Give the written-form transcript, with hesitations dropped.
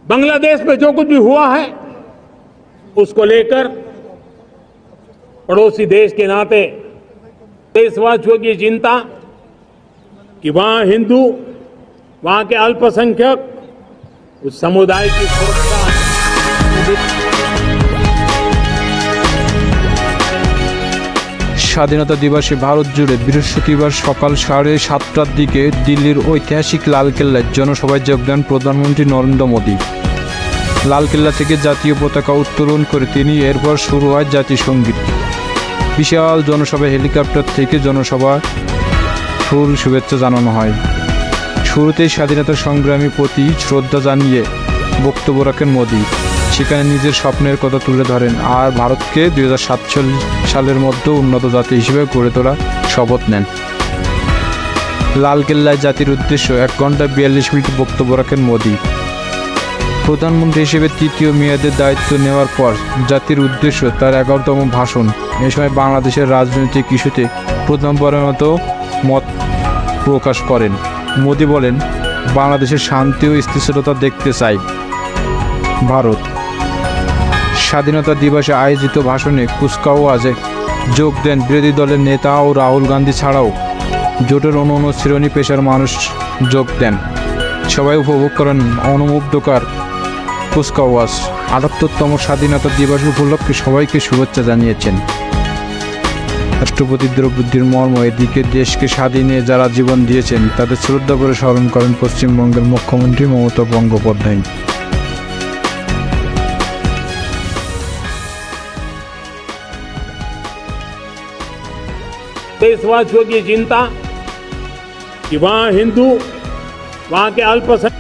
बांग्लादेश में जो कुछ भी हुआ है उसको लेकर पड़ोसी देश के नाते देशवासियों की चिंता कि वहां हिंदू, वहां के अल्पसंख्यक, उस समुदाय की सुरक्षा। স্বাধীনতা দিবসে ভারত জুড়ে বৃহস্পতিবার সকাল 7:30টার দিকে দিল্লির ঐতিহাসিক লালকেল্লায় জনসভায় যোগ দেন প্রধানমন্ত্রী নরেন্দ্র মোদী। লালকেল্লা থেকে জাতীয় পতাকা উত্তোলন করে এরপর শুরু হয় জাতীয় সঙ্গীত। বিশাল জনসভায় হেলিকপ্টার থেকে জনসভা ফুল শুভেচ্ছা জানানো হয়। শুরুতেই স্বাধীনতা সংগ্রামী প্রতি শ্রদ্ধা জানিয়ে বক্তব্য রাখেন মোদী। সেখানে নিজের স্বপ্নের কথা তুলে ধরেন আর ভারতকে 2047 সালের মধ্যে উন্নত জাতি হিসেবে গড়ে তোলার শপথ নেন। লালকেল্লায় জাতির উদ্দেশ্যে 1 ঘন্টা 42 মিনিট বক্তব্য রাখেন মোদী। প্রধানমন্ত্রী হিসেবে তৃতীয় মেয়াদের দায়িত্ব নেওয়ার পর জাতির উদ্দেশ্য তার 11তম ভাষণ। এ সময় বাংলাদেশের রাজনৈতিক ইস্যুতে প্রথমবারের মতো মত প্রকাশ করেন। মোদী বলেন, বাংলাদেশের শান্তি ও স্থিতিশীলতা দেখতে চাই ভারত। স্বাধীনতা দিবসে আয়োজিত ভাষণে কুচকাওয়াজে যোগ দেন বিরোধী দলের নেতা ও রাহুল গান্ধী ছাড়াও জোটের অন্যান্য শ্রেণী পেশার মানুষ যোগ দেন। সবাই উপভোগ করেন অনুমুগ্ধকর কুচকাওয়াজ। 78তম স্বাধীনতা দিবস উপলক্ষে সবাইকে শুভেচ্ছা জানিয়েছেন রাষ্ট্রপতি দ্রৌপদী মুর্মু। এদিকে দেশকে স্বাধীনে যারা জীবন দিয়েছেন তাদের শ্রদ্ধা করে স্মরণ করেন পশ্চিমবঙ্গের মুখ্যমন্ত্রী মমতা বন্দ্যোপাধ্যায়। देशवासियों की चिंता कि वहां हिंदू, वहां के अल्पसंख्यक